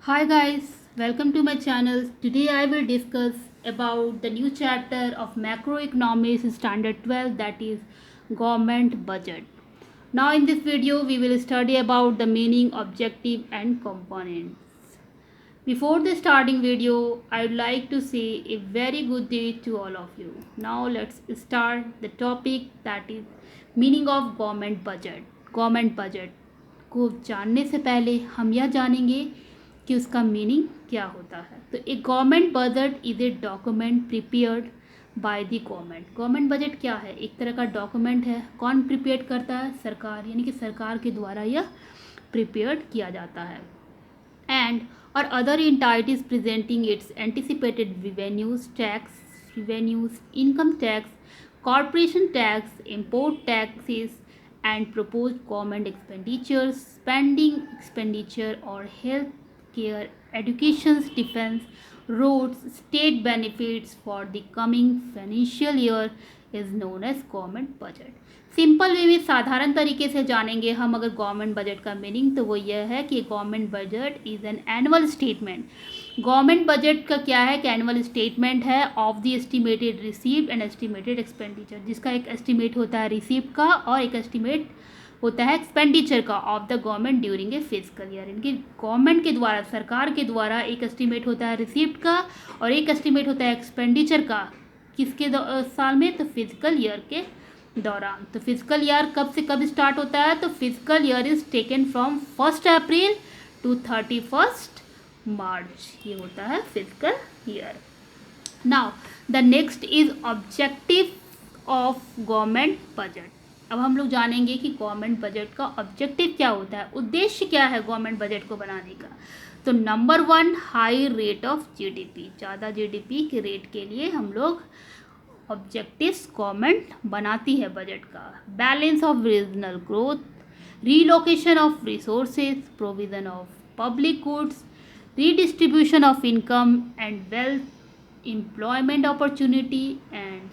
Hi guys, welcome to my channel. Today I will discuss about the new chapter of macroeconomics standard 12, that is government budget. Now in this video we will study about the meaning, objective and components. Before the starting video, I would like to say a very good day to all of you. Now let's start the topic, that is meaning of government budget. Government budget को जानने से पहले हम यह जानेंगे कि उसका meaning क्या होता है। तो एक government budget is a document prepared by the government. Government budget क्या है? एक तरह का डॉक्यूमेंट है। कौन प्रिपेयर करता है? सरकार, यानी कि सरकार के द्वारा यह प्रिपेयर्ड किया जाता है। And or other entities presenting its anticipated revenues, income tax, corporation tax, import taxes, and proposed government expenditures, spending expenditure or health care, education, defense, roads, state benefits for the coming financial year is known as government budget. Simple way में साधारण तरीके से जानेंगे हम अगर government budget का meaning, तो वो यह है कि government budget is an annual statement. Government budget का क्या है कि एनुअल स्टेटमेंट है of the estimated received and estimated expenditure, जिसका एक एस्टिमेट होता है रिसीव्ड का और एक एस्टिमेट होता है एक्सपेंडिचर का of the government during a physical year. इनकी गवर्नमेंट के द्वारा, सरकार के द्वारा एक एस्टिमेट होता है रिसीव्ड का और एक एस्टिमेट होता है एक्सपेंडिचर का। किसके साल में? तो फिजिकल ईयर के दौरान। तो फिजिकल ईयर कब से कब स्टार्ट होता है? तो physical year is taken from 1 April to 31 March, ये होता है physical year. Now the next is objective of government budget. अब हम लोग जानेंगे कि गवर्नमेंट बजट का ऑब्जेक्टिव क्या होता है, उद्देश्य क्या है गवर्नमेंट बजट को बनाने का। तो number 1, high rate of GDP. ज़्यादा जीडीपी के रेट के लिए हम लोग ऑब्जेक्टिव्स गवर्नमेंट बनाती है बजट का। Balance of regional growth, relocation of resources, provision of public goods, redistribution of income and wealth, employment opportunity and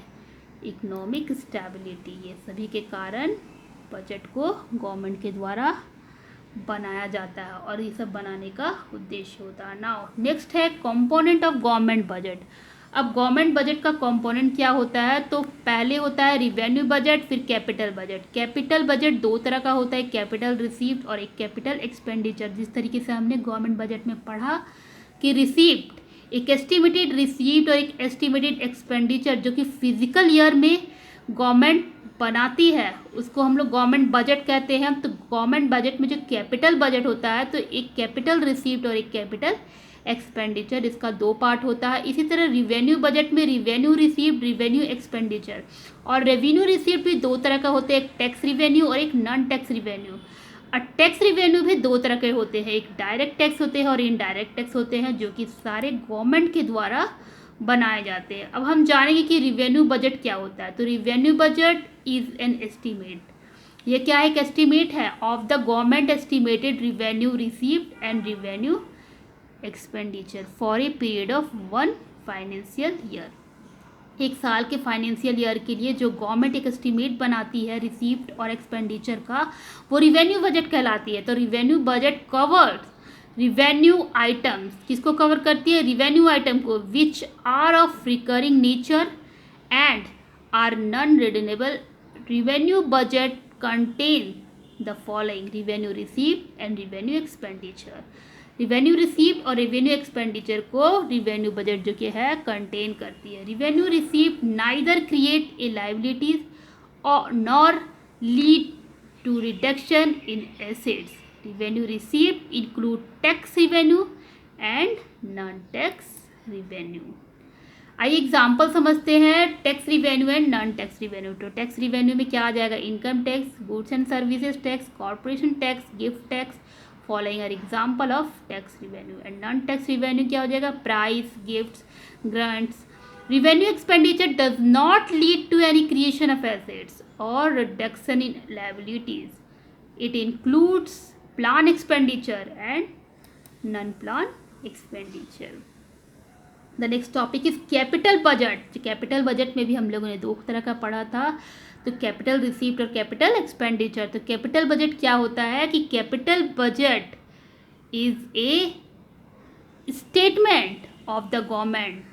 economic stability, ये सभी के कारण बजट को गवर्नमेंट के द्वारा बनाया जाता है और ये सब बनाने का उद्देश्य होता है। नाउ नेक्स्ट है कंपोनेंट ऑफ गवर्नमेंट बजट। अब गवर्नमेंट बजट का कंपोनेंट क्या होता है? तो पहले होता है रिवेन्यू बजट, फिर कैपिटल बजट। कैपिटल बजट दो तरह का होता है, कैपिटल रिसीव्ड और एक कैपिटल एक्सपेंडिचर। जिस तरीके से हमने गवर्नमेंट बजट में पढ़ा कि रिसीव्ड एक एस्टिमेटेड रिसीव्ड और एक एस्टिमेटेड एक्सपेंडिचर जो कि फिजिकल ईयर में गवर्नमेंट बनाती है, उसको हम लोग गवर्नमेंट बजट कहते हैं। तो गवर्नमेंट बजट में जो कैपिटल बजट होता है, तो एक कैपिटल रिसीव्ड और एक कैपिटल एक्सपेंडिचर, इसका दो पार्ट होता है। इसी तरह रिवेन्यू बजट में रिवेन्यू रिसीव्ड, रिवेन्यू एक्सपेंडिचर। और रेवेन्यू रिसीव्ड भी दो तरह का होता है, एक टैक्स रिवेन्यू और एक नॉन टैक्स रिवेन्यू। और टैक्स रिवेन्यू भी दो तरह के होते हैं, एक डायरेक्ट टैक्स होते हैं और इनडायरेक्ट टैक्स होते हैं, जो कि सारे गवर्नमेंट के द्वारा बनाए जाते हैं। अब हम जानेंगे कि रिवेन्यू बजट क्या होता है। तो revenue budget is an estimate. ये क्या है? एक एस्टीमेट है of the government estimated revenue received and revenue expenditure for a period of 1 financial year. एक साल के फाइनेंशियल ईयर के लिए जो गवर्नमेंट एक एस्टीमेट बनाती है रिसीव्ड और एक्सपेंडिचर का, वो रिवेन्यू बजट कहलाती है। तो revenue budget covers revenue items, किसको कवर करती है? रिवेन्यू आइटम को, which are of recurring nature and are non redeemable. Revenue budget contain the following: revenue received and revenue expenditure. Revenue received और revenue expenditure को revenue budget जो कि है contain करती है। Revenue received neither create a liabilities और nor lead to reduction in assets. Revenue received include tax revenue and non tax revenue. आइए example समझते हैं tax revenue and non tax revenue. तो टैक्स रिवेन्यू में क्या आ जाएगा? Income tax, goods and services tax, corporation tax, gift tax, following are example of tax revenue. And non tax revenue क्या हो जाएगा? Price, gifts, grants. Revenue expenditure does not lead to any creation of assets और reduction in liabilities. It includes plan expenditure and non plan expenditure. The next topic is capital budget. Capital budget में भी हम लोगों ने दो तरह का पढ़ा था, तो कैपिटल रिसीव्ड और कैपिटल एक्सपेंडिचर। तो कैपिटल बजट क्या होता है कि capital budget is a statement of the government,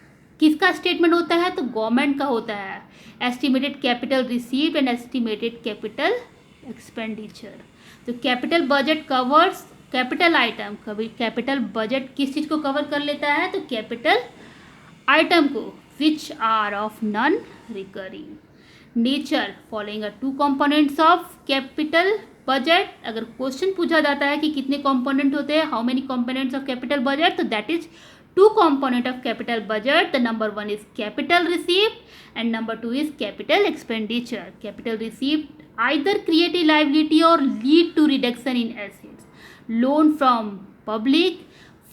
किसका स्टेटमेंट होता है? तो गवर्नमेंट का होता है। Estimated capital received and estimated capital expenditure. तो capital budget covers capital item. कभी कैपिटल बजट किस चीज़ को कवर कर लेता है? तो कैपिटल आइटम को, which are of non recurring nature. Following are two components of capital budget. अगर क्वेश्चन पूछा जाता है कि कितने कंपोनेंट होते हैं, how many components of capital budget, तो that is two component of capital budget. The number one is capital received and number two is capital expenditure. Capital received either create a liability or lead to reduction in assets. Loan from public,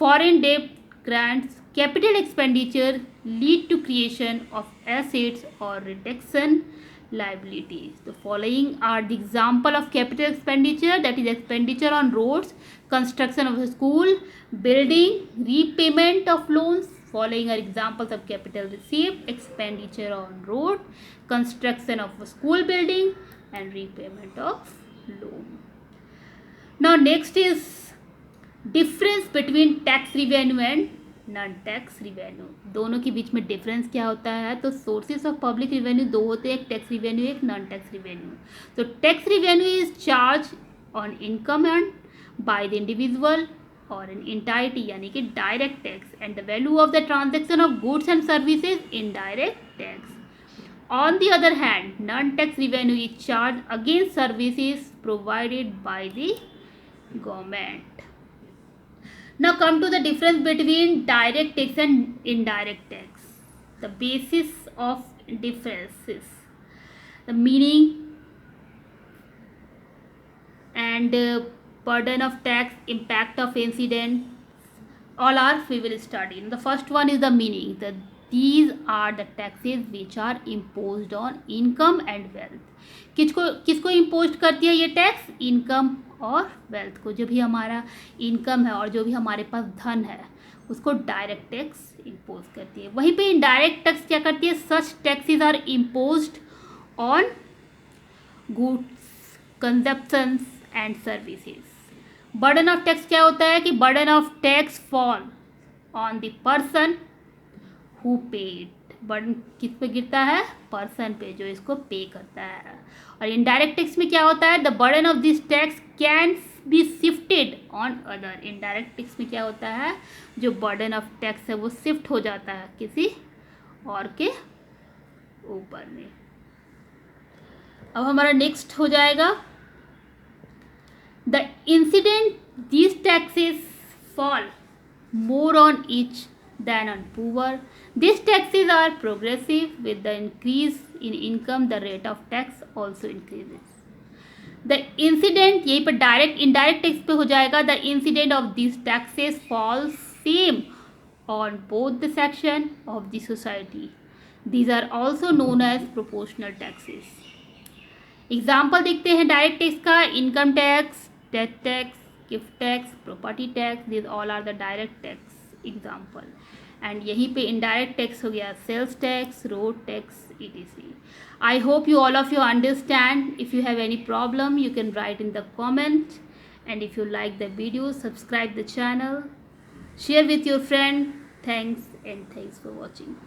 foreign debt, grants. Capital expenditure lead to creation of assets or reduction liabilities. The following are the example of capital expenditure, that is expenditure on roads, construction of a school, building, repayment of loans. Following are examples of capital received, expenditure on road, construction of a school building and repayment of loan. Now next is difference between tax revenue and non tax revenue. दोनों के बीच में difference क्या होता है? तो sources of public revenue दो होते हैं, एक टैक्स रिवेन्यू एक नॉन टैक्स रिवेन्यू। तो tax revenue is charge on income earn by the individual और इन इंटायरिटी, यानी कि direct tax, and the value of the transaction of goods and services indirect tax. On the other hand non tax revenue is charge against services provided by the government. Now come to the difference between direct tax and indirect tax. The basis of differences, the meaning and burden of tax, impact of incident, all are we will study. The first one is the meaning. These are the taxes which are imposed on income and wealth. किसको impose करती है ये tax? Income और wealth को। जो भी हमारा income है और जो भी हमारे पास धन है उसको डायरेक्ट टैक्स इम्पोज करती है। वहीं पे इनडायरेक्ट टैक्स क्या करती है? Such taxes are imposed on goods, consumptions and services. Burden of tax क्या होता है? कि burden of tax fall on the person who paid. Burden किस पे गिरता है? पर्सन पे, जो इसको पे करता है। और इनडायरेक्ट टैक्स में क्या होता है? The burden of this tax can be shifted on other. Indirect tax में क्या होता है? जो बर्डन ऑफ टैक्स है वो शिफ्ट हो जाता है किसी और के ऊपर में। अब हमारा नेक्स्ट हो जाएगा the incident these taxes fall more on each than on poor. These taxes are progressive. With the increase in income, the rate of tax also increases. The incident, यहीं पर डायरेक्ट इनडायरेक्ट टैक्स पे हो जाएगा। The incident of these taxes falls same on both the section of the society. These are also known as proportional taxes. Example देखते हैं direct tax का। Income tax, death tax, gift tax, property tax, this all are the direct tax example. And यहीं पे indirect tax हो गया sales tax, road tax, etc. I hope you all of you understand. If you have any problem, you can write in the comment. And if you like the video, subscribe the channel, share with your friend. Thanks and thanks for watching.